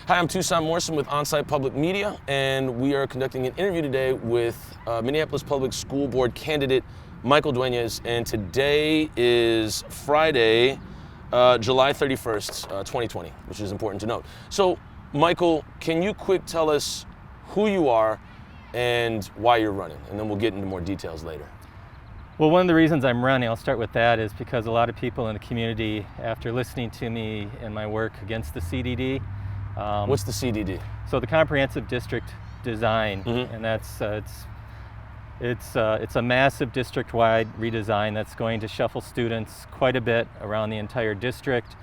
Hi, I'm Tucson Morrison with Onsite Public Media, and we are conducting an interview today with Minneapolis Public School Board candidate Michael Dueñes, and today is Friday, July 31st, 2020, which is important to note. So, Michael, can you quick tell us who you are and why you're running, and then we'll get into more details later. Well, one of the reasons I'm running, I'll start with that, is because a lot of people in the community, after listening to me and my work against the CDD. What's the CDD? So the Comprehensive District Design, and that's it's a massive district-wide redesign that's going to shuffle students quite a bit around the entire district.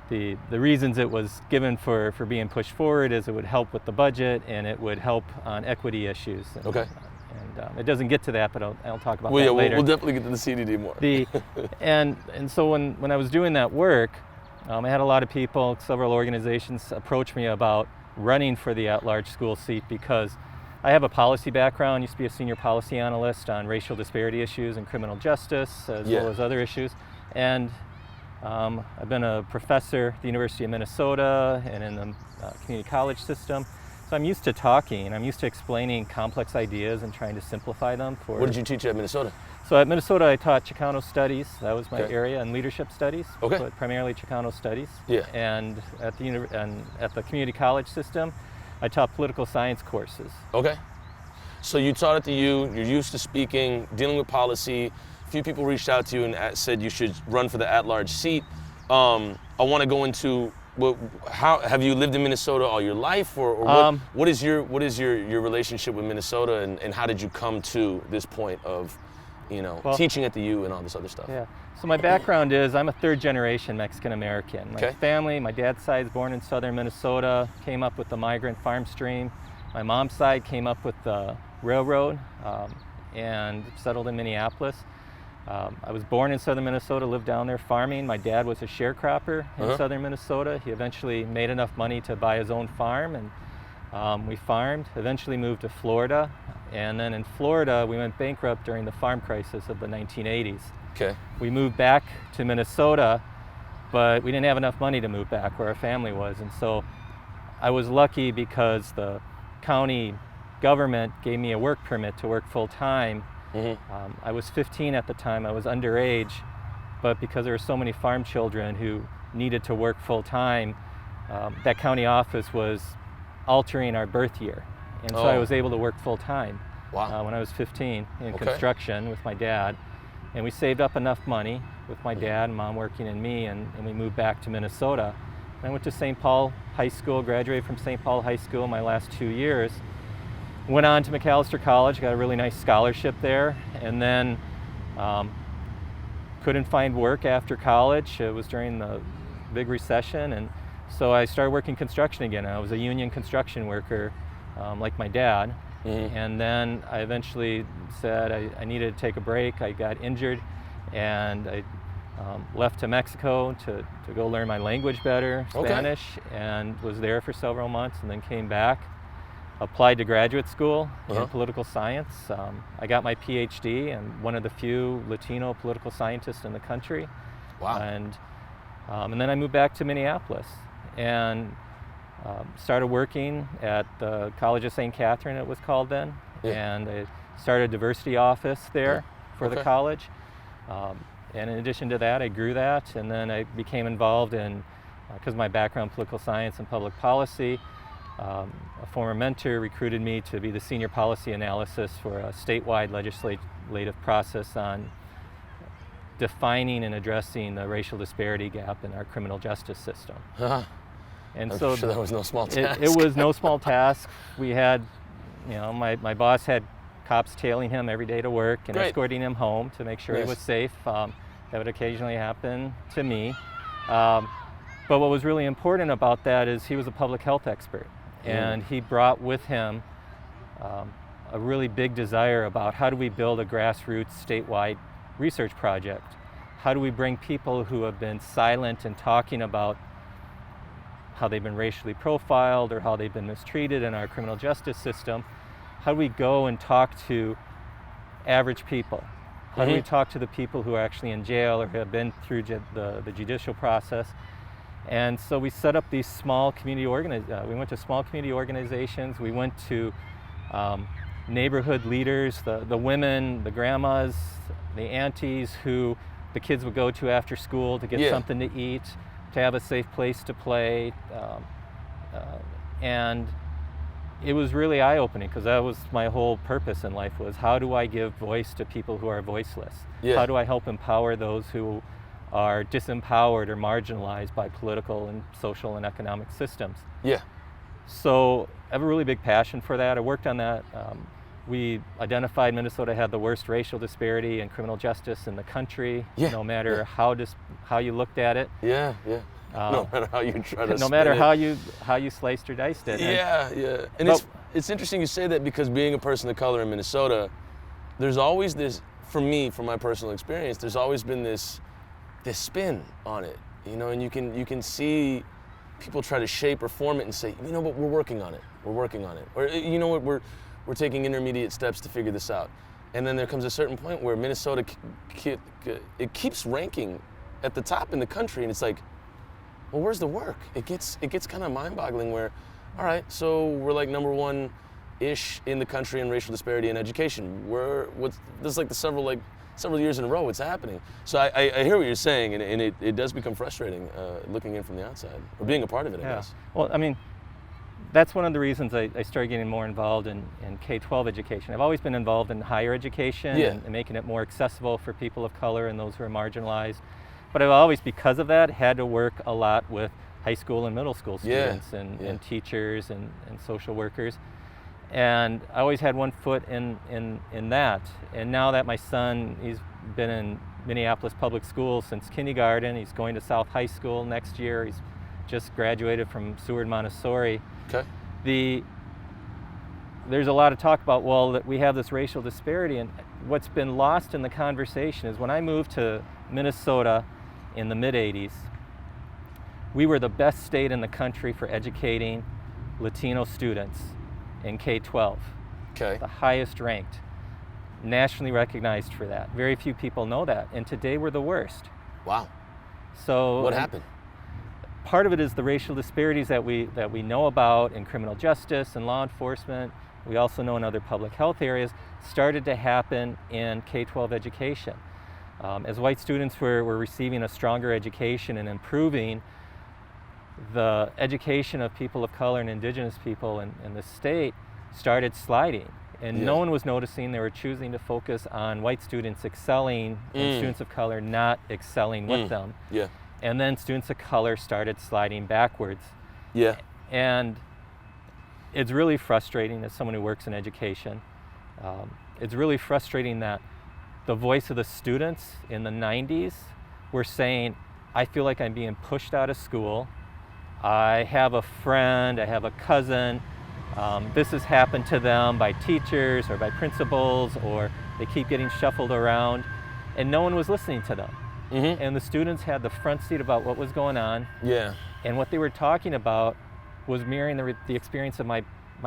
The reasons it was given for being pushed forward is it would help with the budget and it would help on equity issues. Okay. And it doesn't get to that, but I'll talk about that later. We'll definitely get to the CDD more. And so when I was doing that work, I had a lot of people, several organizations approach me about running for the at-large school seat because I have a policy background, used to be a senior policy analyst on racial disparity issues and criminal justice, as well as other issues. And I've been a professor at the University of Minnesota and in the community college system. So I'm used to talking, I'm used to explaining complex ideas and trying to simplify them. What did you teach at Minnesota? So at Minnesota, I taught Chicano studies. That was my area, and leadership studies. Okay. But primarily Chicano studies. Yeah. And at the community college system, I taught political science courses. Okay. So you taught at the U, you're used to speaking, dealing with policy. A few people reached out to you and said you should run for the at-large seat. I want to go into, how have you lived in Minnesota all your life, or what is your relationship with Minnesota, and how did you come to this point of, teaching at the U and all this other stuff? Yeah. So my background is I'm a third-generation Mexican American. My family, my dad's side is born in southern Minnesota, came up with the migrant farm stream. My mom's side came up with the railroad and settled in Minneapolis. I was born in southern Minnesota, lived down there farming. My dad was a sharecropper in southern Minnesota. He eventually made enough money to buy his own farm, and we farmed, eventually moved to Florida. And then in Florida, we went bankrupt during the farm crisis of the 1980s. Okay. We moved back to Minnesota, but we didn't have enough money to move back where our family was. And so I was lucky because the county government gave me a work permit to work full-time. I was 15 at the time, I was underage, but because there were so many farm children who needed to work full-time, that county office was altering our birth year. And so I was able to work full-time when I was 15 in construction with my dad. And we saved up enough money with my dad and mom working and me, and we moved back to Minnesota. And I went to St. Paul High School, graduated from St. Paul High School my last 2 years. Went on to McAllister College, got a really nice scholarship there, and then couldn't find work after college. It was during the big recession, and so I started working construction again. I was a union construction worker, like my dad, and then I eventually said I needed to take a break. I got injured, and I left to Mexico to go learn my language better, Spanish, and was there for several months, and then came back. Applied to graduate school in political science. I got my PhD, and one of the few Latino political scientists in the country. Wow. And then I moved back to Minneapolis and started working at the College of St. Catherine, it was called then. And I started a diversity office there for the college. And in addition to that, I grew that, and then I became involved in, because of my background, political science and public policy. A former mentor recruited me to be the senior policy analyst for a statewide legislative process on defining and addressing the racial disparity gap in our criminal justice system. And I'm so sure that was no small task. It was no small task. We had, my boss had cops tailing him every day to work and escorting him home to make sure he was safe. That would occasionally happen to me. But what was really important about that is he was a public health expert. And he brought with him a really big desire about how do we build a grassroots statewide research project? How do we bring people who have been silent and talking about how they've been racially profiled or how they've been mistreated in our criminal justice system? How do we go and talk to average people? How do we talk to the people who are actually in jail or have been through the judicial process? And so we set up these small community we went to small community organizations. We went to neighborhood leaders, the women, the grandmas, the aunties who the kids would go to after school to get something to eat, to have a safe place to play. And it was really eye-opening, because that was my whole purpose in life, was how do I give voice to people who are voiceless? Yeah. How do I help empower those who are disempowered or marginalized by political and social and economic systems? Yeah. So I have a really big passion for that. I worked on that. We identified Minnesota had the worst racial disparity in criminal justice in the country, no matter how you looked at it. Yeah, yeah. No matter how you try to no matter spin how you sliced or diced it. Yeah. And it's interesting you say that, because being a person of color in Minnesota, there's always this, for me, from my personal experience, there's always been this spin on it, and you can see people try to shape or form it and say, but we're working on it. We're working on it. Or, what, we're taking intermediate steps to figure this out. And then there comes a certain point where Minnesota, it keeps ranking at the top in the country, and it's like, well, where's the work? It gets kind of mind-boggling where, all right, so we're like number one-ish in the country in racial disparity in education. This is like several years in a row what's happening. So I hear what you're saying, and it does become frustrating looking in from the outside, or being a part of it, I guess. Well, I mean, that's one of the reasons I started getting more involved in K-12 education. I've always been involved in higher education and making it more accessible for people of color and those who are marginalized. But I've always, because of that, had to work a lot with high school and middle school students and teachers and social workers. And I always had one foot in that. And now that my son, he's been in Minneapolis Public School since kindergarten, he's going to South High School next year, he's just graduated from Seward Montessori. Okay. There's a lot of talk about, well, that we have this racial disparity, and what's been lost in the conversation is when I moved to Minnesota in the mid-'80s, we were the best state in the country for educating Latino students in K-12. Okay. The highest ranked, nationally recognized for that. Very few people know that, and today we're the worst. Wow. So what happened? Part of it is the racial disparities that we know about in criminal justice and law enforcement. We also know in other public health areas started to happen in K-12 education. As white students were receiving a stronger education and improving, the education of people of color and indigenous people in the state started sliding. And no one was noticing. They were choosing to focus on white students excelling and students of color not excelling with them. Yeah. And then students of color started sliding backwards. Yeah. And it's really frustrating as someone who works in education. It's really frustrating that the voice of the students in the 90s were saying, I feel like I'm being pushed out of school. I have a friend, I have a cousin. This has happened to them by teachers or by principals, or they keep getting shuffled around, and no one was listening to them. Mm-hmm. And the students had the front seat about what was going on. Yeah. And what they were talking about was mirroring the experience of my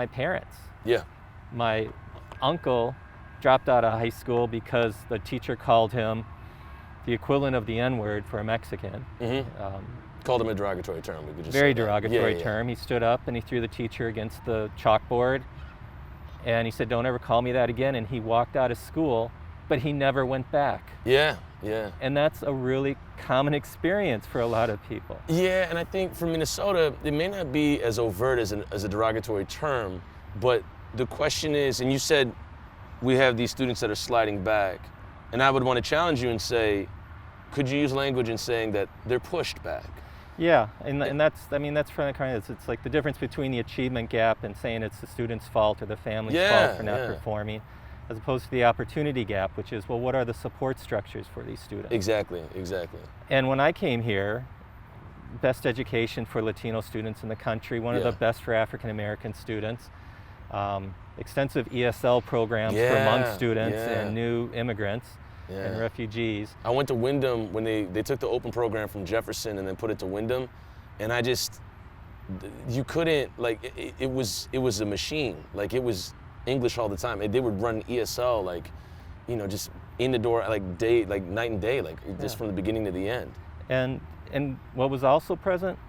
parents. Yeah. My uncle dropped out of high school because the teacher called him the equivalent of the N-word for a Mexican. Mm-hmm. Called him a derogatory term. We could just very say that. derogatory term. He stood up and he threw the teacher against the chalkboard, and he said, "Don't ever call me that again." And he walked out of school, but he never went back. Yeah, yeah. And that's a really common experience for a lot of people. Yeah, and I think for Minnesota, it may not be as overt as a derogatory term, but the question is, and you said we have these students that are sliding back, and I would want to challenge you and say, could you use language in saying that they're pushed back? Yeah, and that's from kind of, it's like the difference between the achievement gap and saying it's the student's fault or the family's fault for not performing, as opposed to the opportunity gap, which is, well, what are the support structures for these students? Exactly. And when I came here, best education for Latino students in the country, one of the best for African American students, extensive ESL programs for Hmong students and new immigrants. And refugees. I went to Wyndham when they took the open program from Jefferson and then put it to Wyndham, and you couldn't, like, it was a machine. Like, it was English all the time. They would run ESL, like, just in the door, like night and day, like just from the beginning to the end. And what was also present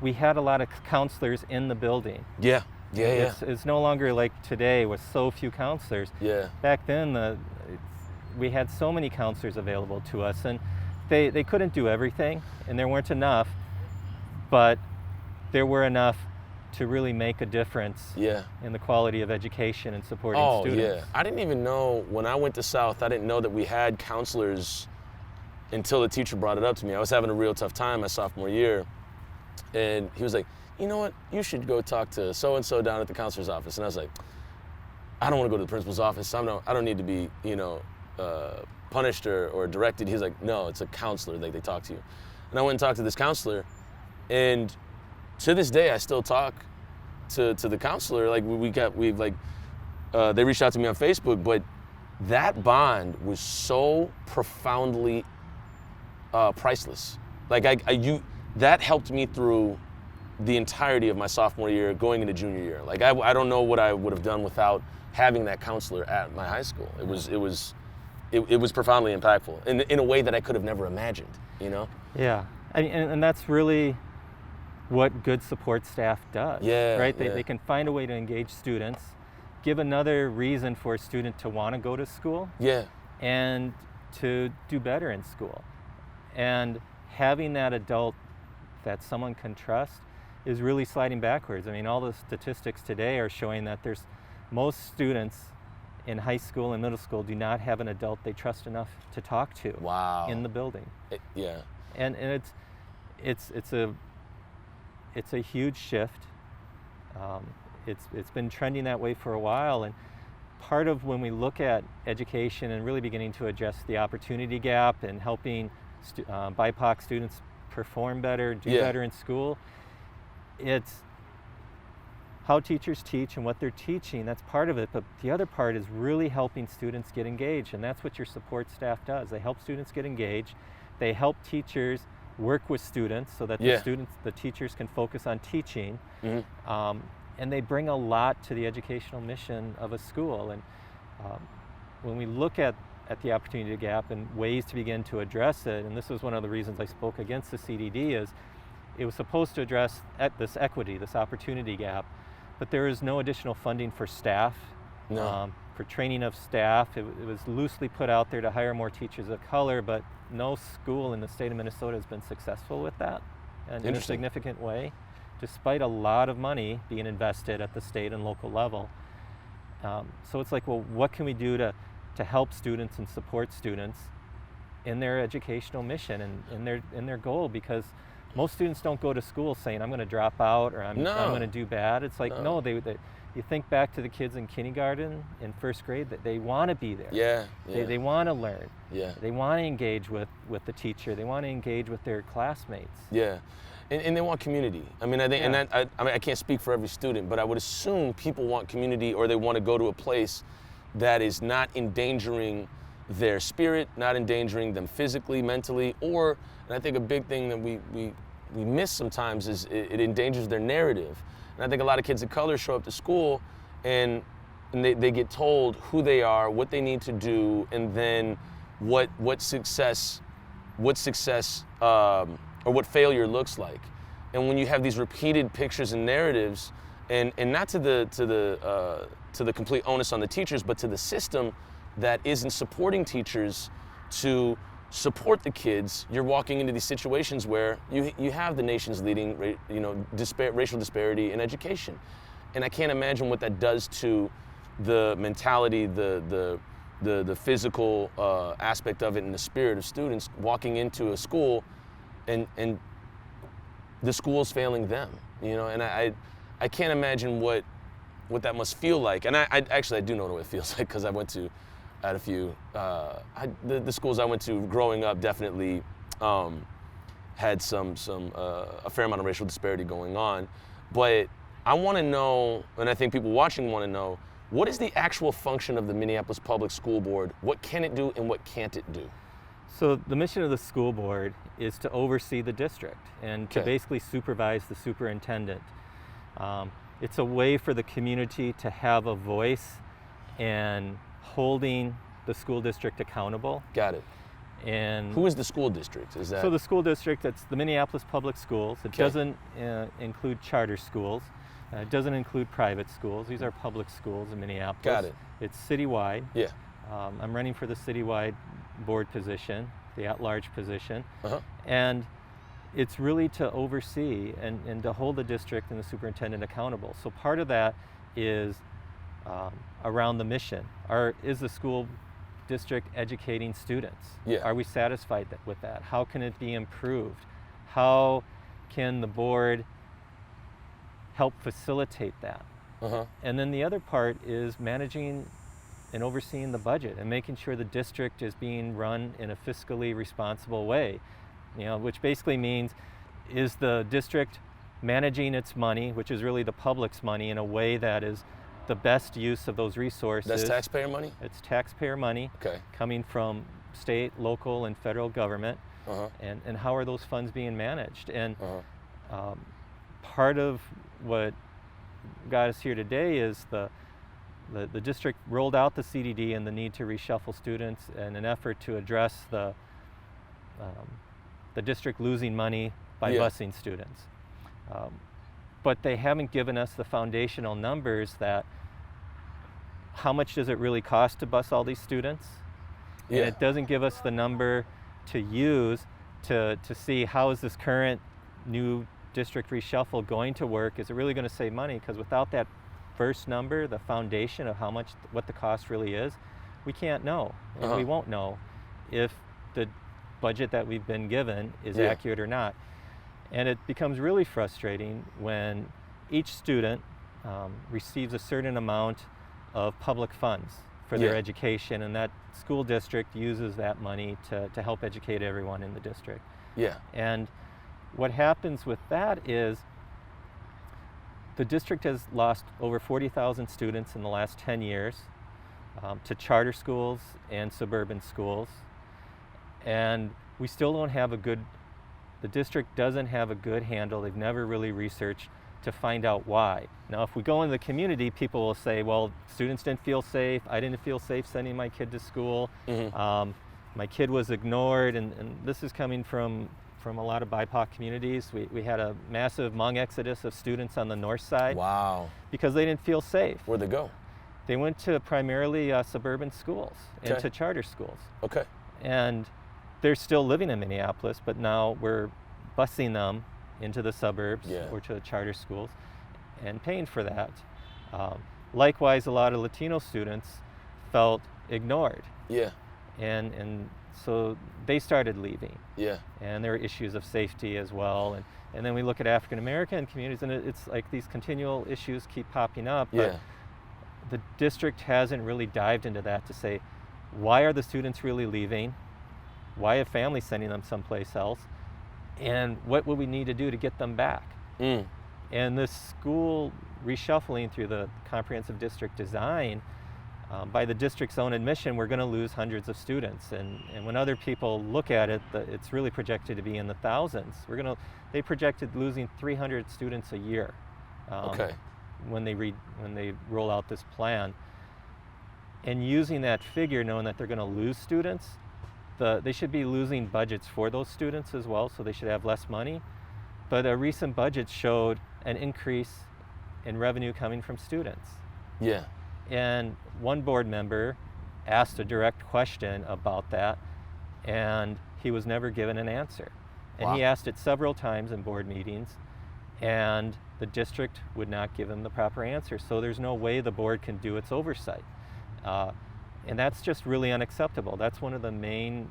we had a lot of counselors in the building. Yeah. It's no longer like today with so few counselors. Yeah. Back then, we had so many counselors available to us, and they couldn't do everything, and there weren't enough, but there were enough to really make a difference in the quality of education and supporting students. Oh, yeah. I didn't even know, when I went to South, I didn't know that we had counselors until the teacher brought it up to me. I was having a real tough time my sophomore year, and he was like, you know what, you should go talk to so-and-so down at the counselor's office. And I was like, I don't want to go to the principal's office. I don't need to be, punished or directed. He's like, no, it's a counselor, like they talk to you. And I went and talked to this counselor, and to this day, I still talk to the counselor. Like they reached out to me on Facebook, but that bond was so profoundly priceless. Like that helped me through the entirety of my sophomore year going into junior year. Like I don't know what I would have done without having that counselor at my high school. It was profoundly impactful in a way that I could have never imagined, Yeah, and that's really what good support staff does, right? They can find a way to engage students, give another reason for a student to want to go to school, and to do better in school. And having that adult that someone can trust is really sliding backwards. I mean, all the statistics today are showing that most students in high school and middle school do not have an adult they trust enough to talk to in the building. And it's a huge shift. It's been trending that way for a while, and part of when we look at education and really beginning to address the opportunity gap and helping BIPOC students perform better, do better in school, it's how teachers teach and what they're teaching. That's part of it, but the other part is really helping students get engaged, and that's what your support staff does. They help students get engaged. They help teachers work with students so that the teachers can focus on teaching, and they bring a lot to the educational mission of a school. And when we look at the opportunity gap and ways to begin to address it, and this was one of the reasons I spoke against the CDD, is it was supposed to address this equity, this opportunity gap, but there is no additional funding for staff, for training of staff. It was loosely put out there to hire more teachers of color, but no school in the state of Minnesota has been successful with that in a significant way, despite a lot of money being invested at the state and local level. So it's like, well, what can we do to help students and support students in their educational mission and in their goal? Because most students don't go to school saying, I'm going to drop out or I'm going to do bad. It's like, no, you think back to the kids in kindergarten, in first grade, that they want to be there. They want to learn. They want to engage with the teacher. They want to engage with their classmates. And they want community. I mean, I think, and that, I can't speak for every student, but I would assume people want community, or they want to go to a place that is not endangering their spirit, not endangering them physically, mentally, and I think a big thing that we miss sometimes is it endangers their narrative. And I think a lot of kids of color show up to school and they get told who they are, what they need to do, and then what success or what failure looks like. And when you have these repeated pictures and narratives, and not to the complete onus on the teachers, but to the system that isn't supporting teachers to support the kids, you're walking into these situations where you have the nation's leading racial disparity in education. And I can't imagine what that does to the mentality, the physical aspect of it, and the spirit of students walking into a school and the school's failing them, and I can't imagine what that must feel like. And I do know what it feels like, because I went to at a few, the schools I went to growing up definitely had a fair amount of racial disparity going on. But I want to know, and I think people watching want to know, what is the actual function of the Minneapolis Public School Board? What can it do and what can't it do? So the mission of the school board is to oversee the district and to basically supervise the superintendent. It's a way for the community to have a voice and holding the school district accountable. Got it. And who is the school district? Is that so the school district? It's the Minneapolis Public Schools. It doesn't include charter schools. It doesn't include private schools. These are public schools in Minneapolis. Got it. It's citywide. Yeah. I'm running for the citywide board position, the at-large position, Uh-huh. and it's really to oversee and to hold the district and the superintendent accountable. So part of that is around the mission. Is the school district educating students? Yeah. Are we satisfied with that? How can it be improved? How can the board help facilitate that? Uh-huh. And then the other part is managing and overseeing the budget and making sure the district is being run in a fiscally responsible way. Which basically means, is the district managing its money, which is really the public's money, in a way that is the best use of those resources? That's taxpayer money? It's taxpayer money coming from state, local, and federal government. Uh-huh. And how are those funds being managed? And part of what got us here today is the district rolled out the CDD and the need to reshuffle students in an effort to address the district losing money by busing students. But they haven't given us the foundational numbers that how much does it really cost to bus all these students? And it doesn't give us the number to use to see how is this current new district reshuffle going to work? Is it really going to save money? Because without that first number, the foundation of what the cost really is, we can't know. And we won't know if the budget that we've been given is accurate or not. And it becomes really frustrating when each student receives a certain amount of public funds for their education, and that school district uses that money to help educate everyone in the district. Yeah. And what happens with that is the district has lost over 40,000 students in the last 10 years to charter schools and suburban schools. And we still don't have the district doesn't have a good handle. They've never really researched to find out why. Now, if we go into the community, people will say, well, students didn't feel safe. I didn't feel safe sending my kid to school. My kid was ignored, and this is coming from a lot of BIPOC communities. We had a massive Hmong exodus of students on the north side. Wow. Because they didn't feel safe. Where'd they go? They went to primarily suburban schools and to charter schools. Okay. And they're still living in Minneapolis, but now we're busing them into the suburbs or to the charter schools and paying for that. Likewise, a lot of Latino students felt ignored. Yeah. And so they started leaving. Yeah. And there are issues of safety as well. And then we look at African American communities, and it's like these continual issues keep popping up. But the district hasn't really dived into that to say, why are the students really leaving? Why are families sending them someplace else? And what would we need to do to get them back? And this school reshuffling through the comprehensive district design, by the district's own admission, we're going to lose hundreds of students. And when other people look at it, it's really projected to be in the thousands. They projected losing 300 students a year when they roll out this plan. And using that figure, knowing that they're going to lose students, they should be losing budgets for those students as well, so they should have less money. But a recent budget showed an increase in revenue coming from students. Yeah. And one board member asked a direct question about that, and he was never given an answer. And he asked it several times in board meetings, and the district would not give him the proper answer. So there's no way the board can do its oversight. And that's just really unacceptable. That's one of the main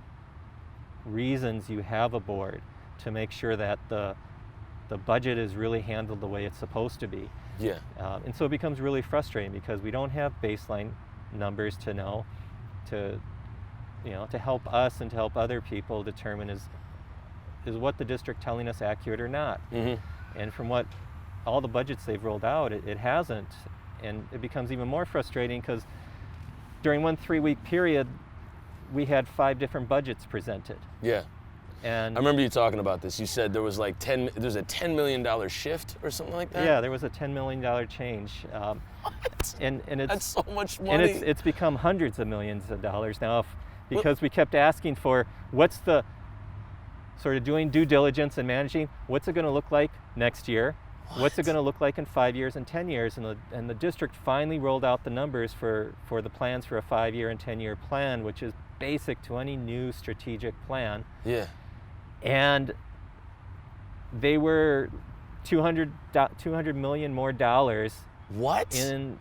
reasons you have a board, to make sure that the budget is really handled the way it's supposed to be. Yeah. And so it becomes really frustrating because we don't have baseline numbers to know, to help us and to help other people determine is what the district telling us accurate or not. And from what all the budgets they've rolled out, it hasn't. And it becomes even more frustrating because during one 3-week period, we had 5 different budgets presented. Yeah. And I remember you talking about this. You said there was like there's a $10 million shift or something like that? Yeah, there was a $10 million change. What? And it's, that's so much money. And it's become hundreds of millions of dollars now. because we kept asking for what's the sort of doing due diligence and managing, what's it going to look like next year? What's it going to look like in 5 years and 10 years? And the district finally rolled out the numbers for the plans for a 5-year and 10-year plan, which is basic to any new strategic plan. Yeah. And they were $200 million more dollars What? in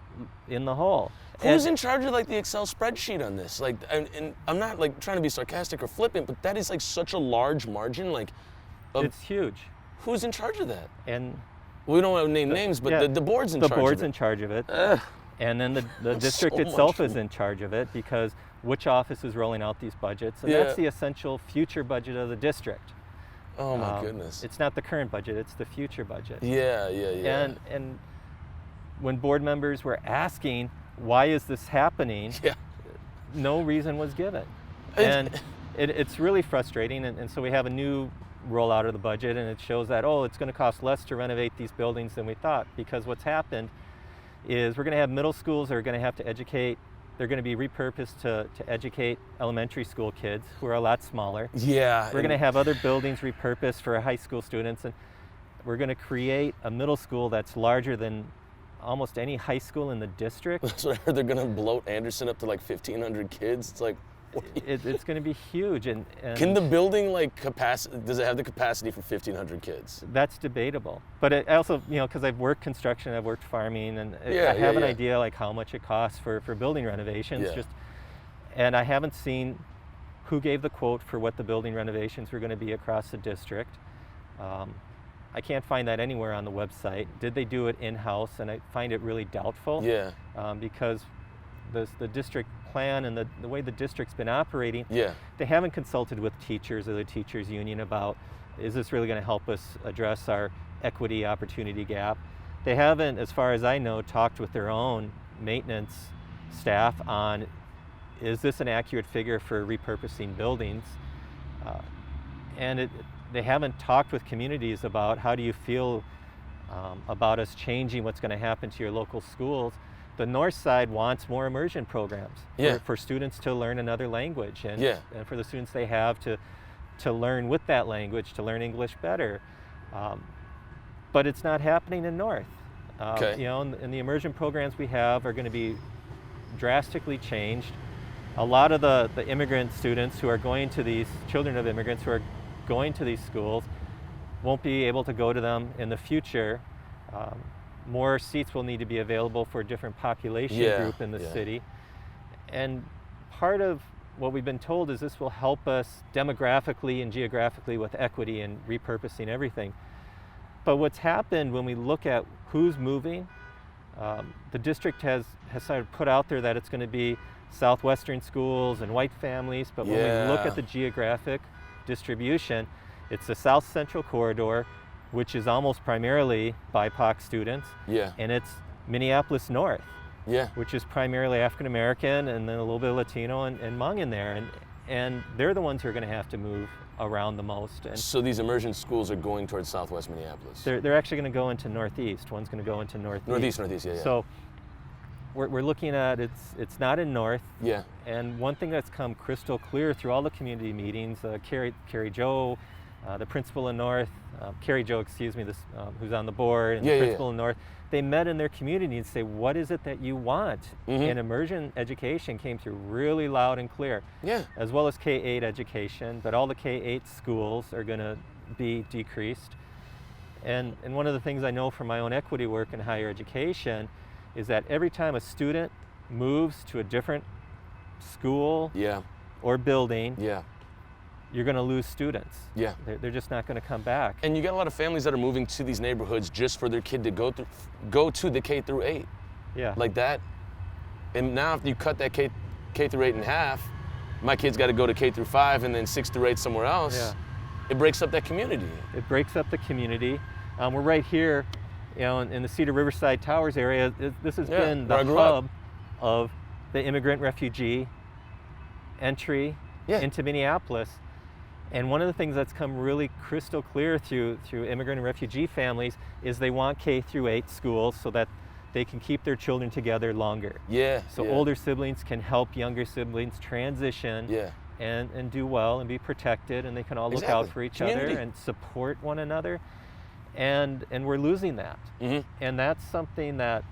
the hole. Who's in charge of like the Excel spreadsheet on this? Like, and I'm not like trying to be sarcastic or flippant, but that is like such a large margin. Like, It's huge. Who's in charge of that? And We don't want to name names, but the board's in charge of it. The board's in charge of it. And then the district so itself much. is in charge of it, because which office is rolling out these budgets? And Yeah. that's the essential future budget of the district. Oh my goodness. It's not the current budget, it's the future budget. Yeah. And when board members were asking, why is this happening? Yeah. No reason was given. And it's really frustrating. And so we have a new rollout of the budget, and it shows that, it's going to cost less to renovate these buildings than we thought, because what's happened is we're going to have middle schools that are going to have to educate. They're going to be repurposed to educate elementary school kids who are a lot smaller. Yeah. We're going to have other buildings repurposed for high school students, and we're going to create a middle school that's larger than almost any high school in the district. That's what I heard. They're going to bloat Anderson up to like 1,500 kids. It's like, it's going to be huge. And can the building like capacity? Does it have the capacity for 1,500 kids? That's debatable. But I also, because I've worked construction, I've worked farming, and I have an idea like how much it costs for building renovations. Yeah. And I haven't seen who gave the quote for what the building renovations were going to be across the district. I can't find that anywhere on the website. Did they do it in-house? And I find it really doubtful. Yeah. Because the district plan and the way the district's been operating, Yeah. they haven't consulted with teachers or the teachers union about, is this really going to help us address our equity opportunity gap? They haven't, as far as I know, talked with their own maintenance staff on, is this an accurate figure for repurposing buildings? They haven't talked with communities about, how do you feel about us changing what's going to happen to your local schools? The north side wants more immersion programs for students to learn another language, and for the students they have to learn with that language, to learn English better. But it's not happening in north. And the immersion programs we have are going to be drastically changed. A lot of the immigrant students who are going to these, children of immigrants who are going to these schools, won't be able to go to them in the future. More seats will need to be available for a different population group in the city. And part of what we've been told is this will help us demographically and geographically with equity and repurposing everything. But what's happened when we look at who's moving, the district has sort of put out there that it's going to be southwestern schools and white families, but when we look at the geographic distribution, it's the south central corridor, which is almost primarily BIPOC students, and it's Minneapolis North, which is primarily African American, and then a little bit of Latino and Hmong in there, and they're the ones who are going to have to move around the most. And so these immersion schools are going towards southwest Minneapolis. They're actually going to go into northeast. One's going to go into northeast. Northeast, yeah. So we're looking at it's not in north. Yeah. And one thing that's come crystal clear through all the community meetings, Carrie Jo, the principal in North, Carrie Jo, who's on the board, and the principal in North, they met in their community and say, what is it that you want? And immersion education came through really loud and clear, as well as K-8 education, but all the K-8 schools are going to be decreased. And one of the things I know from my own equity work in higher education is that every time a student moves to a different school or building, you're going to lose students. They're just not going to come back. And you got a lot of families that are moving to these neighborhoods just for their kid to go to the K through 8. Like that. And now if you cut that K through 8 in half, my kid's got to go to K through 5 and then 6 through 8 somewhere else. It breaks up that community. It breaks up the community. We're right here, in the Cedar Riverside Towers area. This has been the hub of the immigrant refugee entry into Minneapolis. And one of the things that's come really crystal clear through immigrant and refugee families is they want K through 8 schools so that they can keep their children together longer. So older siblings can help younger siblings transition and do well and be protected, and they can all look out for each other and support one another. And we're losing that. And that's something that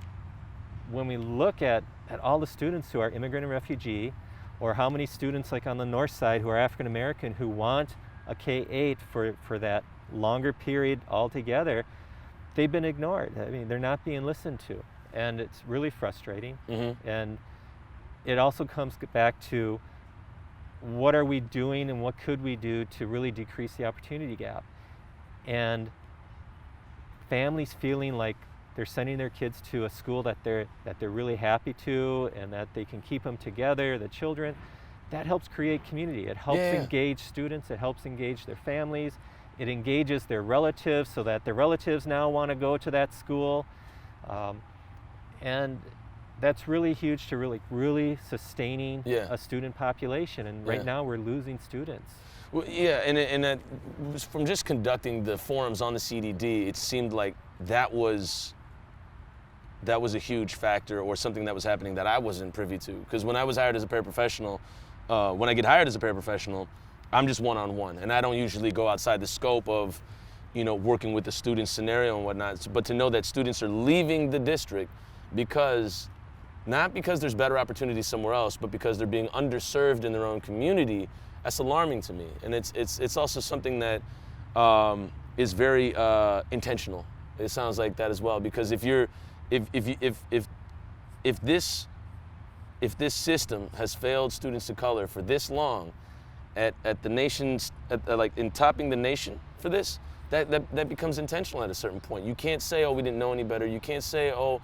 when we look at all the students who are immigrant and refugee, or how many students like on the north side who are African American who want a K-8 for that longer period altogether, they've been ignored. I mean, they're not being listened to, and it's really frustrating. And it also comes back to what are we doing and what could we do to really decrease the opportunity gap. And families feeling like they're sending their kids to a school that they're really happy to, and that they can keep them together, the children, that helps create community. It helps engage students, it helps engage their families, it engages their relatives so that their relatives now want to go to that school. And that's really huge to really sustaining a student population. And right now we're losing students. Well, yeah, and that was from just conducting the forums on the CDD, it seemed like that was a huge factor, or something that was happening that I wasn't privy to. Because when I was hired as a paraprofessional, when I get hired as a paraprofessional, I'm just one-on-one, and I don't usually go outside the scope of, working with the student scenario and whatnot. But to know that students are leaving the district not because there's better opportunities somewhere else, but because they're being underserved in their own community, that's alarming to me. And it's also something that is very intentional. It sounds like that as well, because if this system has failed students of color for this long, at the nation's like in topping the nation for this, that becomes intentional at a certain point. You can't say, oh, we didn't know any better. You can't say, oh,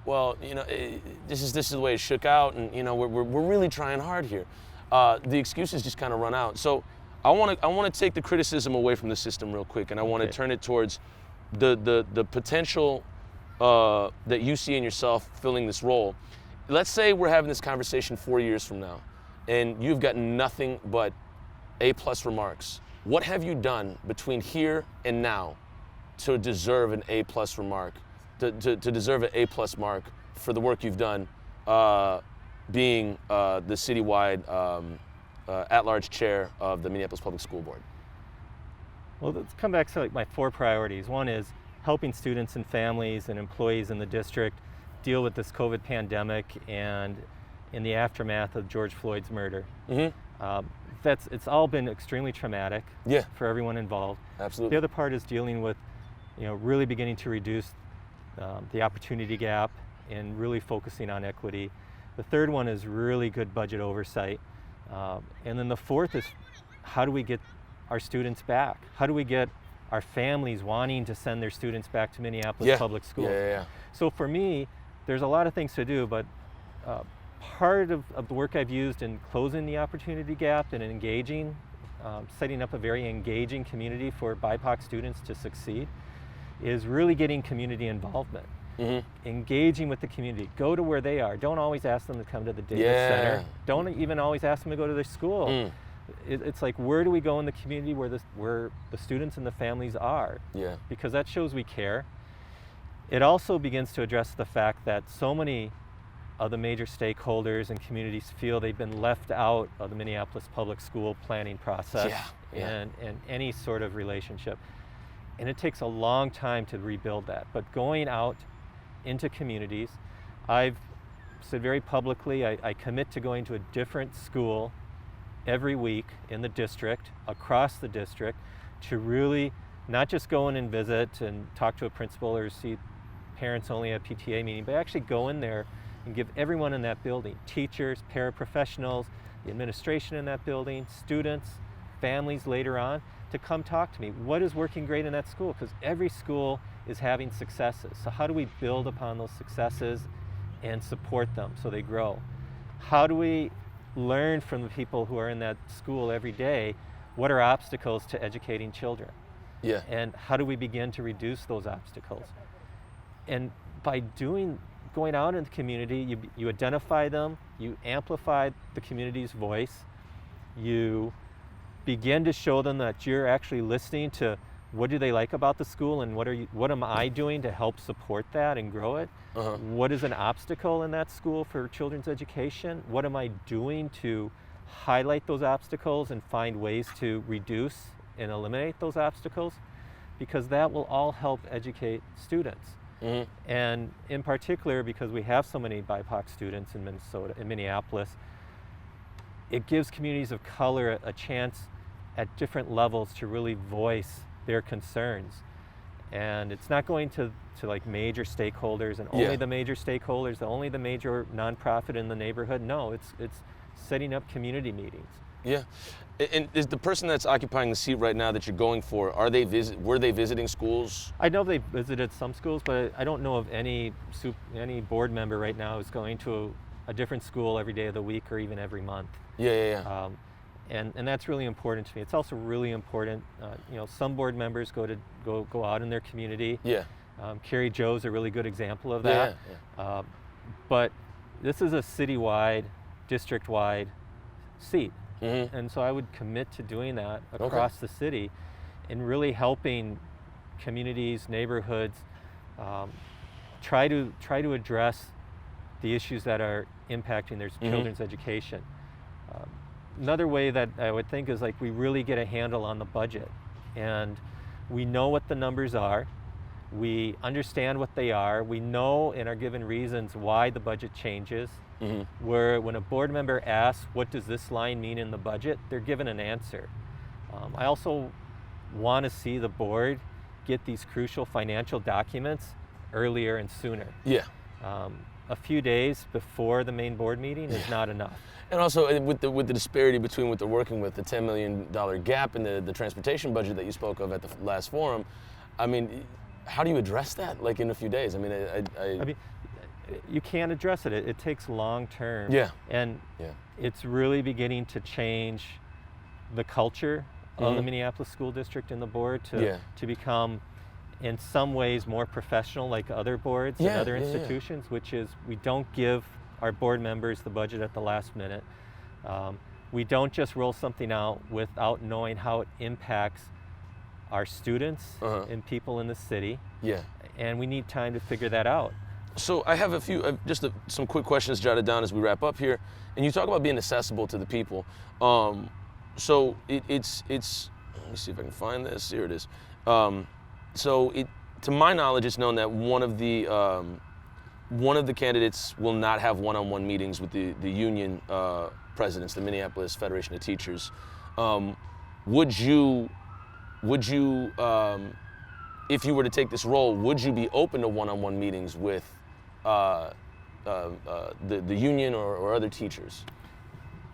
well, this is the way it shook out, and we're really trying hard here. The excuses just kind of run out. So I want to take the criticism away from the system real quick, and I want to turn it towards the potential that you see in yourself filling this role. Let's say we're having this conversation 4 years from now, and you've got nothing but A+ remarks. What have you done between here and now to deserve an A+ remark, to deserve an A+ mark for the work you've done, being the citywide at-large chair of the Minneapolis Public School Board? Well, let's come back to my 4 priorities. One is helping students and families and employees in the district deal with this COVID pandemic and in the aftermath of George Floyd's murder. It's all been extremely traumatic for everyone involved. Absolutely. The other part is dealing with, really beginning to reduce the opportunity gap and really focusing on equity. The third one is really good budget oversight. And then the fourth is, how do we get our students back? How do we get our families wanting to send their students back to Minneapolis Public Schools? So for me, there's a lot of things to do, but part of the work I've used in closing the opportunity gap and engaging, setting up a very engaging community for BIPOC students to succeed, is really getting community involvement. Engaging with the community. Go to where they are. Don't always ask them to come to the data center. Don't even always ask them to go to their school. It's like, where do we go in the community where the students and the families are? Because that shows we care. It also begins to address the fact that so many of the major stakeholders and communities feel they've been left out of the Minneapolis Public School planning process and any sort of relationship. And it takes a long time to rebuild that. But going out into communities, I've said very publicly, I commit to going to a different school every week in the district, across the district, to really not just go in and visit and talk to a principal or see parents only at a PTA meeting, but actually go in there and give everyone in that building, teachers, paraprofessionals, the administration in that building, students, families later on, to come talk to me. What is working great in that school? Because every school is having successes. So how do we build upon those successes and support them so they grow? How do we learn from the people who are in that school every day? What are obstacles to educating children? And how do we begin to reduce those obstacles? And by going out in the community, you identify them, you amplify the community's voice, you begin to show them that you're actually listening to what do they like about the school, and what am I doing to help support that and grow it? What is an obstacle in that school for children's education? What am I doing to highlight those obstacles and find ways to reduce and eliminate those obstacles, because that will all help educate students. And in particular, because we have so many BIPOC students in Minneapolis, it gives communities of color a chance at different levels to really voice their concerns. And it's not going to like major stakeholders and only the major stakeholders, only the major nonprofit in the neighborhood. No, it's setting up community meetings. Yeah. And is the person that's occupying the seat right now that you're going for, were they visiting schools? I know they visited some schools, but I don't know of any board member right now who's going to a different school every day of the week or even every month. Yeah. And that's really important to me. It's also really important, some board members go out in their community. Yeah. Carrie Joe's a really good example of that. Yeah. But this is a citywide, district-wide seat. And so I would commit to doing that across the city and really helping communities, neighborhoods, try to address the issues that are impacting their children's education. Another way that I would think is like we really get a handle on the budget, and we know what the numbers are, we understand what they are, we know and are given reasons why the budget changes. Where when a board member asks, what does this line mean in the budget, they're given an answer. I also want to see the board get these crucial financial documents earlier and sooner. Yeah. A few days before the main board meeting is not enough. And also with the disparity between what they're working with, the $10 million gap in the transportation budget that you spoke of at the last forum, I mean, how do you address that like in a few days? I mean, you can't address it. It takes long term. Yeah. And it's really beginning to change the culture of the Minneapolis School District and the board to become, in some ways, more professional like other boards and other institutions, which is we don't give our board members the budget at the last minute. We don't just roll something out without knowing how it impacts our students and people in the city. Yeah. And we need time to figure that out. So I have some quick questions jotted down as we wrap up here. And you talk about being accessible to the people. So it's let me see if I can find this. Here it is. To my knowledge, it's known that one of the candidates will not have one-on-one meetings with the union presidents, the Minneapolis Federation of Teachers. Would you, if you were to take this role, would you be open to one-on-one meetings with the union or other teachers?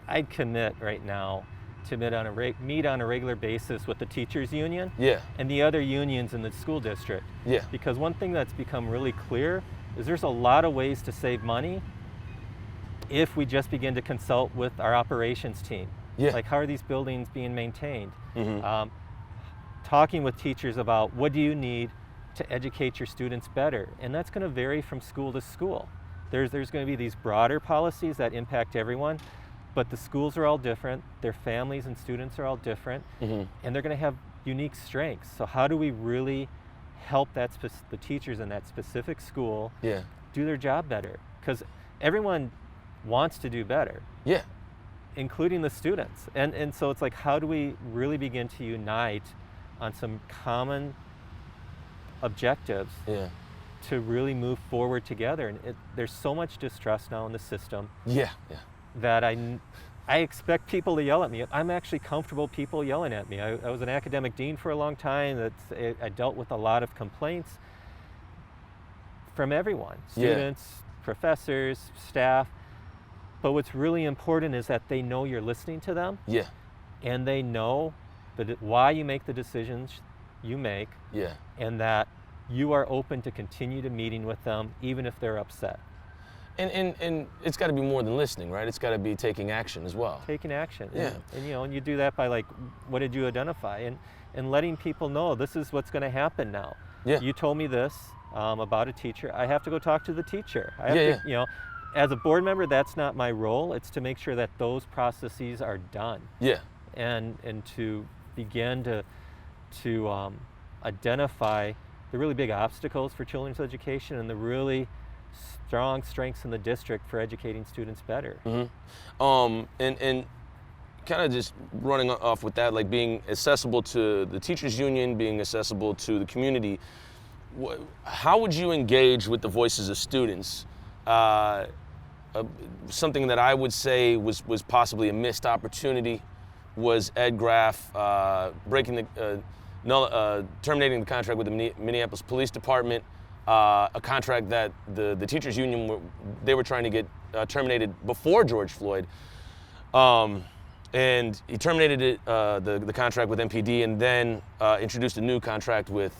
I'd commit right now to meet on a regular basis with the teachers union and the other unions in the school district. Yeah. Because one thing that's become really clear is there's a lot of ways to save money if we just begin to consult with our operations team. Yeah. Like, how are these buildings being maintained? Talking with teachers about what do you need to educate your students better, and that's going to vary from school to school. There's going to be these broader policies that impact everyone, but the schools are all different, their families and students are all different, and they're going to have unique strengths. So how do we really help the teachers in that specific school do their job better? Because everyone wants to do better, including the students. And so it's like, how do we really begin to unite on some common objectives to really move forward together? And there's so much distrust now in the system that I expect people to yell at me. I'm actually comfortable people yelling at me. I was an academic dean for a long time. I dealt with a lot of complaints from everyone, students, professors, staff. But what's really important is that they know you're listening to them. And they know why you make the decisions you make. And that you are open to continue to meeting with them even if they're upset. And it's got to be more than listening, right? It's got to be taking action as well. Taking action. And you do that by, like, what did you identify? And letting people know this is what's going to happen now. You told me this about a teacher. I have to go talk to the teacher. I have to, as a board member, that's not my role. It's to make sure that those processes are done. And to begin to identify the really big obstacles for children's education and the really strong strengths in the district for educating students better. And kind of just running off with that, like being accessible to the teachers union, being accessible to the community, how would you engage with the voices of students? Something that I would say was possibly a missed opportunity was Ed Graff terminating the contract with the Minneapolis Police Department, a contract that the teachers union they were trying to get terminated before George Floyd. And he terminated it, the contract with MPD, and then introduced a new contract with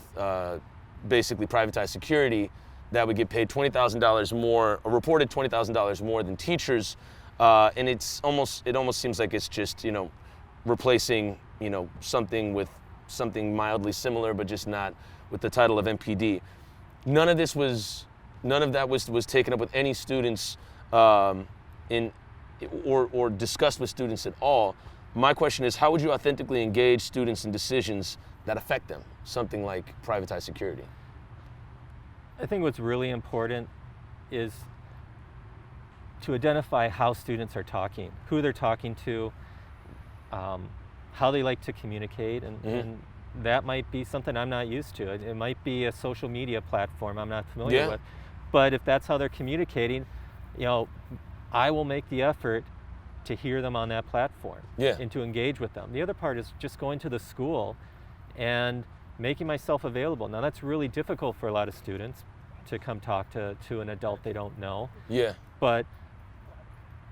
basically privatized security that would get paid $20,000 more, a reported $20,000 more than teachers. And it almost seems like it's just, replacing, something with something mildly similar, but just not with the title of MPD. None of that was taken up with any students or discussed with students at all. My question is, how would you authentically engage students in decisions that affect them? Something like privatized security. I think what's really important is to identify how students are talking, who they're talking to, how they like to communicate, and that might be something I'm not used to. It might be a social media platform I'm not familiar with. But if that's how they're communicating, I will make the effort to hear them on that platform and to engage with them. The other part is just going to the school and making myself available. Now that's really difficult for a lot of students to come talk to an adult they don't know. Yeah. But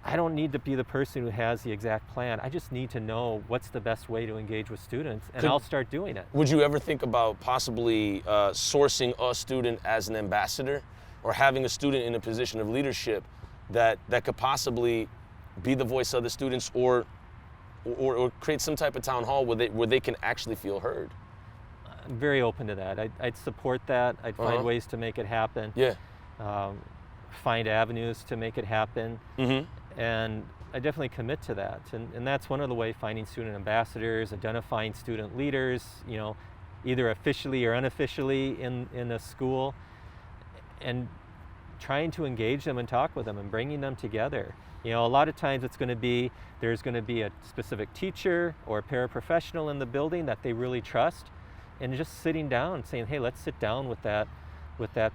I don't need to be the person who has the exact plan. I just need to know what's the best way to engage with students, and I'll start doing it. Would you ever think about possibly sourcing a student as an ambassador, or having a student in a position of leadership that could possibly be the voice of the students, or create some type of town hall where they can actually feel heard? I'm very open to that. I'd support that. I'd find ways to make it happen. Yeah. Find avenues to make it happen. And I definitely commit to that. And that's one of the ways, finding student ambassadors, identifying student leaders, either officially or unofficially in a school, and trying to engage them and talk with them and bringing them together. A lot of times there's going to be a specific teacher or a paraprofessional in the building that they really trust, and just sitting down and saying, hey, let's sit down with that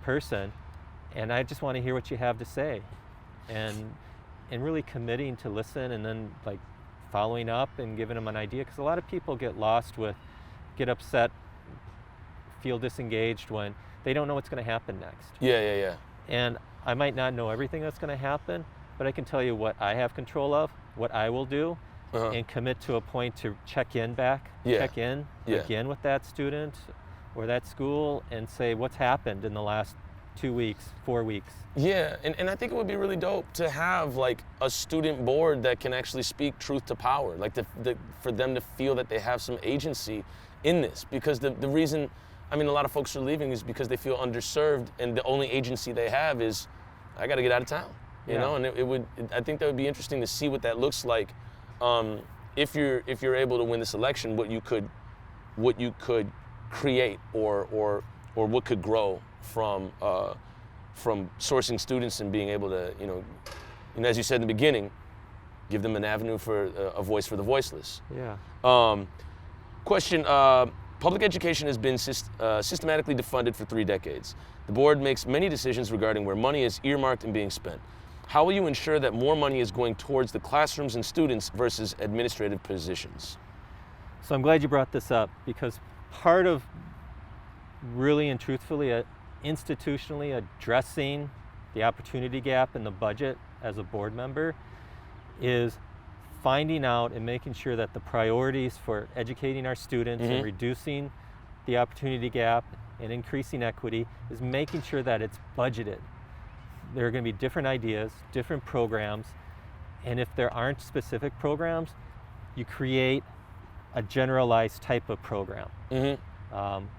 person, and I just want to hear what you have to say, and really committing to listen, and then like following up and giving them an idea, because a lot of people get get upset, feel disengaged when they don't know what's going to happen next. Yeah. And I might not know everything that's going to happen, but I can tell you what I have control of, what I will do, and commit to a point to check in again with that student or that school and say what's happened in the last 2 weeks, 4 weeks. Yeah, and I think it would be really dope to have like a student board that can actually speak truth to power, like for them to feel that they have some agency in this, because the reason, a lot of folks are leaving is because they feel underserved, and the only agency they have is, I got to get out of town, you know. And I think that would be interesting to see what that looks like, if you're able to win this election, what you could create or what could grow from sourcing students and being able to, and as you said in the beginning, give them an avenue for a voice for the voiceless. Yeah. Question. Public education has been systematically defunded for 3 decades. The board makes many decisions regarding where money is earmarked and being spent. How will you ensure that more money is going towards the classrooms and students versus administrative positions? So I'm glad you brought this up, because part of really and truthfully institutionally addressing the opportunity gap in the budget as a board member is finding out and making sure that the priorities for educating our students and reducing the opportunity gap and increasing equity is making sure that it's budgeted. There are going to be different ideas, different programs, and if there aren't specific programs, you create a generalized type of program.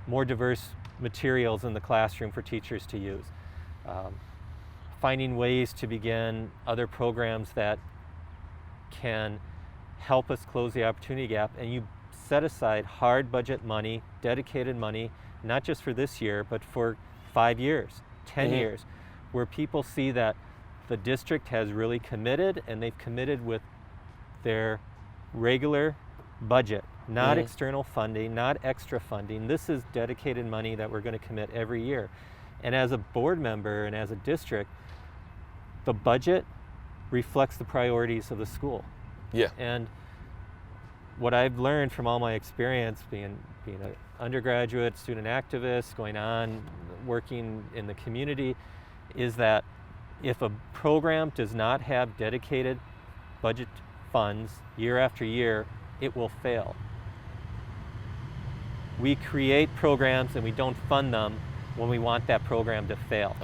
More diverse materials in the classroom for teachers to use. Finding ways to begin other programs that can help us close the opportunity gap, and you set aside hard budget money, dedicated money, not just for this year, but for 5 years, 10 years, where people see that the district has really committed, and they've committed with their regular budget, not external funding, not extra funding. This is dedicated money that we're going to commit every year. And as a board member and as a district, the budget reflects the priorities of the school. Yeah. And what I've learned from all my experience being an undergraduate, student activist, going on, working in the community, is that if a program does not have dedicated budget funds year after year, it will fail. We create programs and we don't fund them when we want that program to fail.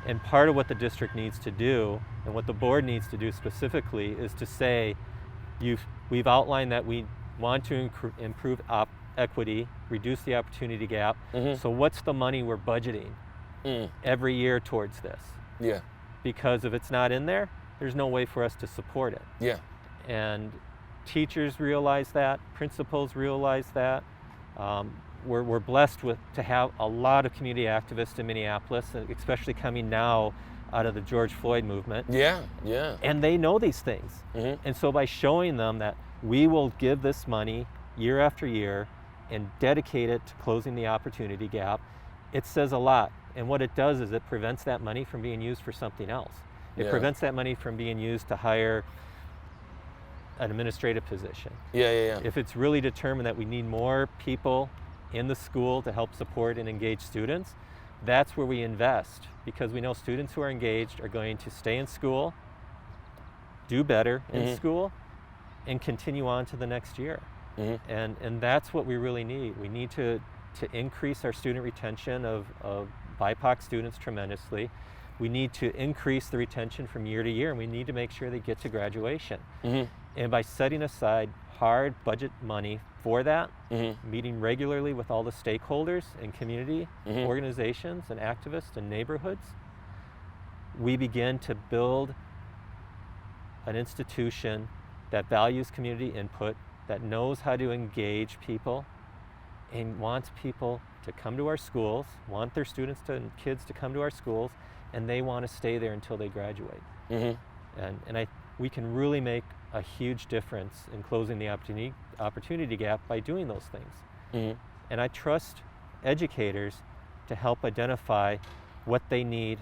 And part of what the district needs to do, and what the board needs to do specifically, is to say, we've outlined that we want to improve equity, reduce the opportunity gap. So what's the money we're budgeting every year towards this? Yeah. Because if it's not in there, there's no way for us to support it. Yeah. And teachers realize that, principals realize that. We're blessed to have a lot of community activists in Minneapolis, especially coming now out of the George Floyd movement. Yeah, yeah. And they know these things. And so by showing them that we will give this money year after year and dedicate it to closing the opportunity gap, it says a lot. And what it does is it prevents that money from being used for something else. It prevents that money from being used to hire an administrative position. Yeah. If it's really determined that we need more people in the school to help support and engage students, that's where we invest, because we know students who are engaged are going to stay in school, do better in school, and continue on to the next year. And that's what we really need. We need to increase our student retention of BIPOC students tremendously. We need to increase the retention from year to year, and we need to make sure they get to graduation. And by setting aside hard budget money for that, meeting regularly with all the stakeholders and community organizations and activists and neighborhoods, we begin to build an institution that values community input, that knows how to engage people, and wants people to come to our schools, want their students and kids to come to our schools, and they want to stay there until they graduate. And we can really make a huge difference in closing the opportunity gap by doing those things. And I trust educators to help identify what they need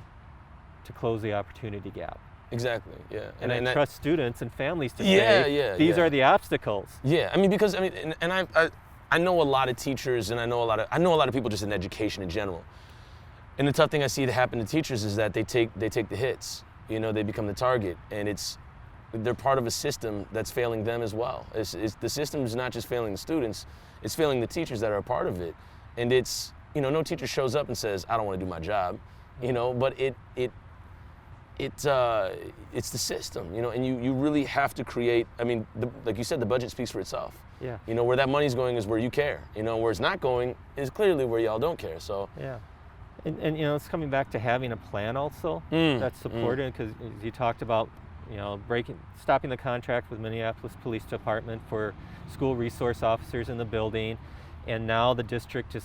to close the opportunity gap. Exactly, yeah. And I trust students and families to say, these are the obstacles. Yeah, I mean, because, I know a lot of teachers, and I know a lot of people just in education in general. And the tough thing I see that happen to teachers is that they take the hits. You know, they become the target, and they're part of a system that's failing them as well. The system is not just failing the students, it's failing the teachers that are a part of it. And no teacher shows up and says, I don't want to do my job, but it's the system, and you really have to create, like you said, the budget speaks for itself. Yeah. Where that money's going is where you care. Where it's not going is clearly where y'all don't care, so. Yeah. And it's coming back to having a plan also that's supported, because you talked about, stopping the contract with Minneapolis Police Department for school resource officers in the building, and now the district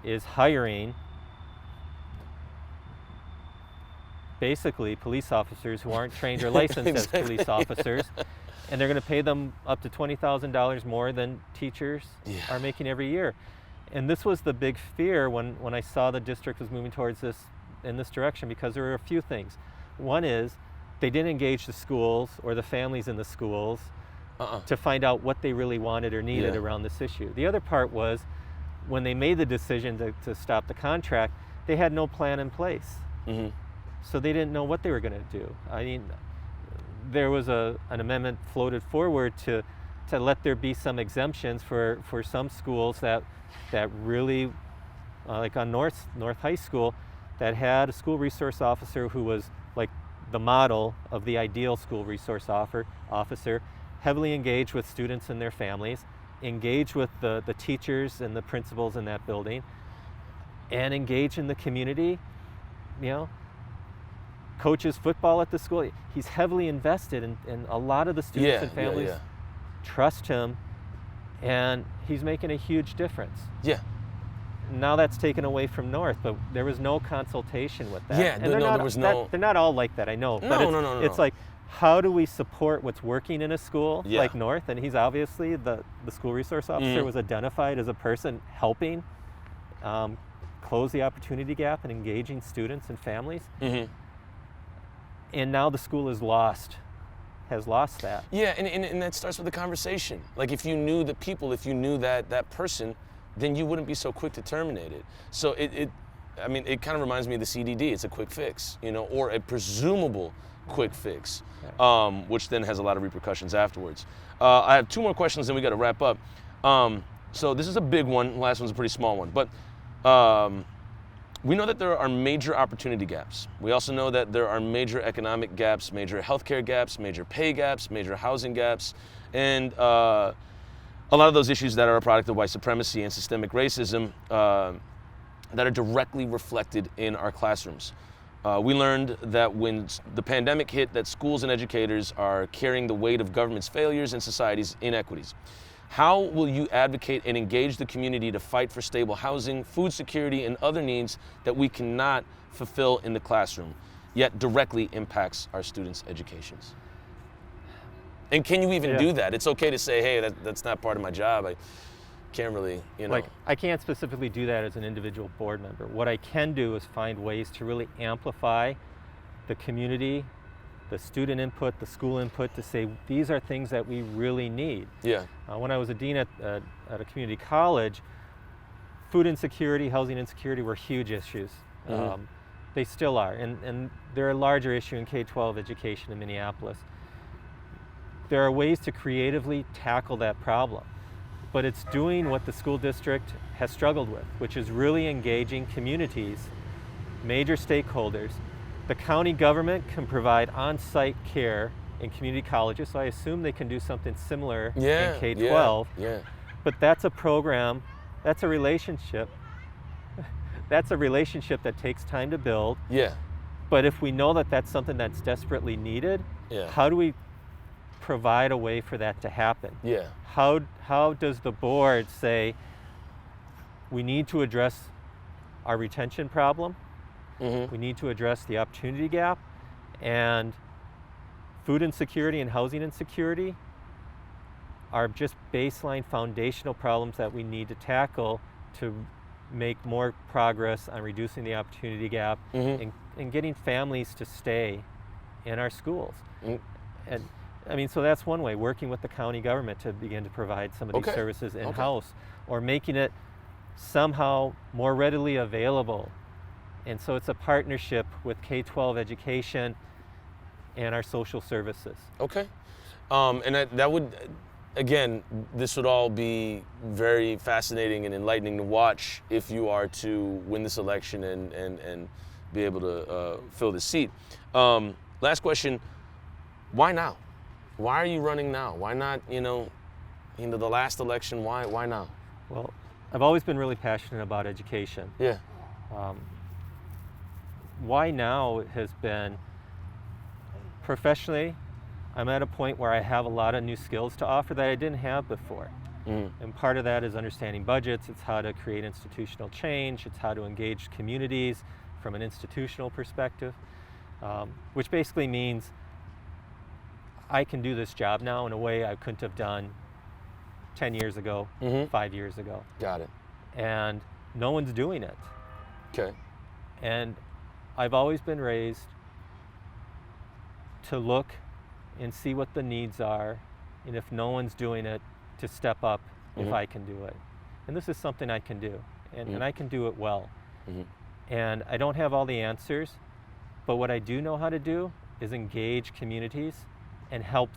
is hiring basically police officers who aren't trained or licensed as police officers, and they're going to pay them up to $20,000 more than teachers are making every year. And this was the big fear when I saw the district was moving towards in this direction, because there were a few things. One is they didn't engage the schools or the families in the schools to find out what they really wanted or needed around this issue. The other part was when they made the decision to stop the contract, they had no plan in place. So they didn't know what they were going to do. I mean, there was an amendment floated forward to let there be some exemptions for some schools that really, like on North High School, that had a school resource officer who was like the model of the ideal school resource officer, heavily engaged with students and their families, engaged with the teachers and the principals in that building, and engaged in the community, coaches football at the school. He's heavily invested, and a lot of the students and families trust him, and he's making a huge difference. Yeah. Now that's taken away from North, but there was no consultation with that. Yeah, and there was no. They're not all like that, I know. No. It's like how do we support what's working in a school Yeah. like North? And he's obviously, the school resource officer was identified as a person helping close the opportunity gap and engaging students and families. And now the school has lost that. Yeah, and that starts with the conversation. Like, if you knew the people, if you knew that person, then you wouldn't be so quick to terminate it. So it kind of reminds me of the CDD. It's a quick fix, or a presumable quick fix, which then has a lot of repercussions afterwards. I have two more questions, then we got to wrap up. So this is a big one. The last one's a pretty small one, but we know that there are major opportunity gaps. We also know that there are major economic gaps, major healthcare gaps, major pay gaps, major housing gaps, and a lot of those issues that are a product of white supremacy and systemic racism that are directly reflected in our classrooms. We learned that when the pandemic hit, that schools and educators are carrying the weight of government's failures and society's inequities. How will you advocate and engage the community to fight for stable housing, food security, and other needs that we cannot fulfill in the classroom, yet directly impacts our students' educations? And can you even do that? It's okay to say, hey, that's not part of my job. I can't really, Like, I can't specifically do that as an individual board member. What I can do is find ways to really amplify the community, the student input, the school input, to say these are things that we really need. Yeah. When I was a dean at a community college, food insecurity, housing insecurity were huge issues. They still are, and they're a larger issue in K-12 education in Minneapolis. There are ways to creatively tackle that problem, but it's doing what the school district has struggled with, which is really engaging communities, major stakeholders. The county government can provide on-site care in community colleges, so I assume they can do something similar in K-12. Yeah. But that's a program, that's a relationship. That's a relationship that takes time to build. Yeah. But if we know that that's something that's desperately needed, Yeah. how do we provide a way for that to happen? Yeah. How does the board say we need to address our retention problem? We need to address the opportunity gap, and food insecurity and housing insecurity are just baseline foundational problems that we need to tackle to make more progress on reducing the opportunity gap and getting families to stay in our schools. And I mean, so that's one way, working with the county government to begin to provide some of these services in-house, or making it somehow more readily available. And so it's a partnership with K-12 education and our social services. Okay. And that would, again, this would all be very fascinating and enlightening to watch if you are to win this election and be able to fill the seat. Last question, why now? Why are you running now? Why not, the last election, why now? Well, I've always been really passionate about education. Yeah. Why now has been, professionally, I'm at a point where I have a lot of new skills to offer that I didn't have before. And part of that is understanding budgets. It's how to create institutional change. It's how to engage communities from an institutional perspective, which basically means I can do this job now in a way I couldn't have done 10 years ago, 5 years ago. Got it. And no one's doing it. Okay. And I've always been raised to look and see what the needs are, and if no one's doing it, to step up if I can do it. And this is something I can do, and I can do it well. And I don't have all the answers, but what I do know how to do is engage communities and help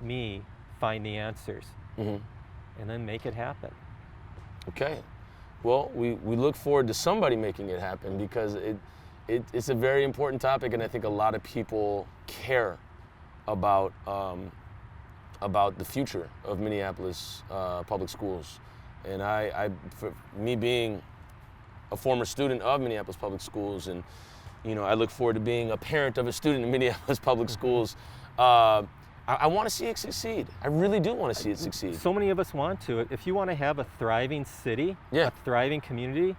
me find the answers, and then make it happen. Okay. Well, we look forward to somebody making it happen, because it's a very important topic, and I think a lot of people care about the future of Minneapolis public schools. And for me being a former student of Minneapolis Public Schools, and I look forward to being a parent of a student in Minneapolis Public Schools, I want to see it succeed. I really do want to see it succeed. So many of us want to. If you want to have a thriving city, a thriving community,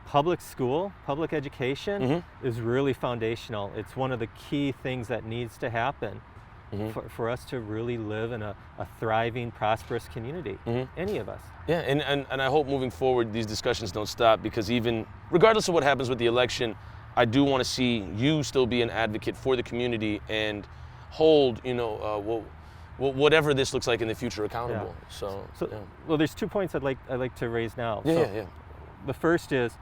public school, public education is really foundational. It's one of the key things that needs to happen for us to really live in a thriving, prosperous community, any of us. Yeah, and I hope moving forward these discussions don't stop, because even regardless of what happens with the election, I do want to see you still be an advocate for the community and hold, whatever this looks like in the future accountable. Yeah. So yeah. Well, there's 2 points I'd like to raise now. Yeah. The first is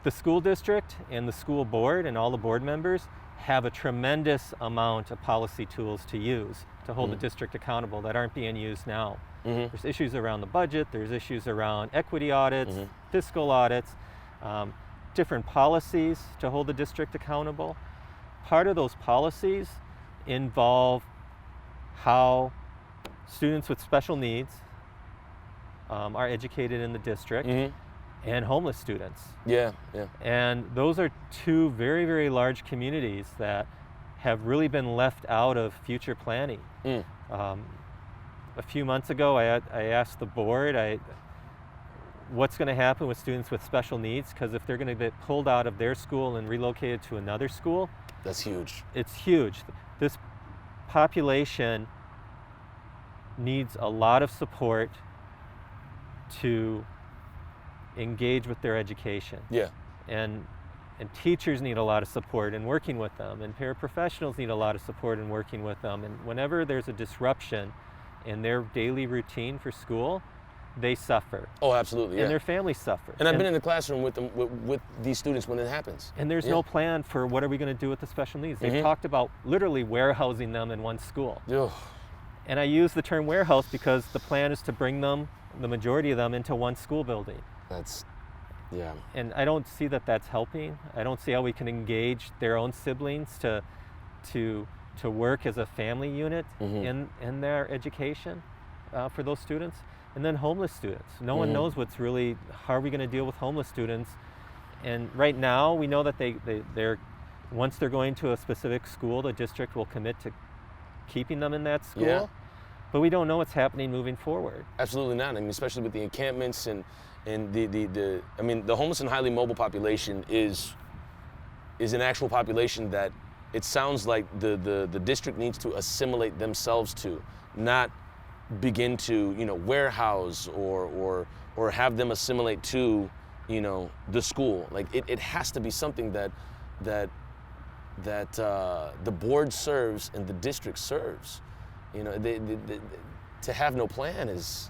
the school district and the school board and all the board members have a tremendous amount of policy tools to use to hold the district accountable that aren't being used now. There's issues around the budget, there's issues around equity audits, fiscal audits, different policies to hold the district accountable. Part of those policies involve how students with special needs are educated in the district, and homeless students. Yeah. And those are 2 very, very large communities that have really been left out of future planning. A few months ago, I asked the board what's going to happen with students with special needs, because if they're going to get pulled out of their school and relocated to another school, that's huge. It's huge. This population needs a lot of support to engage with their education. Yeah. And teachers need a lot of support in working with them, and paraprofessionals need a lot of support in working with them. And whenever there's a disruption in their daily routine for school, they suffer. Oh, absolutely. And their families suffer. And I've been in the classroom with them, with these students when it happens. And there's no plan for what are we going to do with the special needs. They've talked about literally warehousing them in one school. And I use the term warehouse because the plan is to bring them, the majority of them, into one school building. Yeah. And I don't see that that's helping. I don't see how we can engage their own siblings to work as a family unit in their education for those students. And then homeless students. No one knows how are we going to deal with homeless students. And right now we know that they're once they're going to a specific school, the district will commit to keeping them in that school. Yeah. But we don't know what's happening moving forward. Absolutely not. I mean, especially with the encampments and the homeless and highly mobile population is an actual population that it sounds like the district needs to assimilate themselves to, not begin to warehouse or have them assimilate to the school. Like it has to be something that the board serves and the district serves. To have no plan is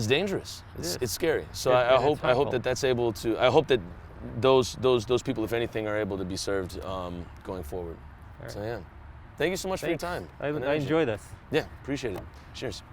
dangerous. It's scary. So I hope that that's able to. I hope that those people, if anything, are able to be served going forward. Right. So yeah, thank you so much for your time. I enjoy this. Yeah, appreciate it. Cheers.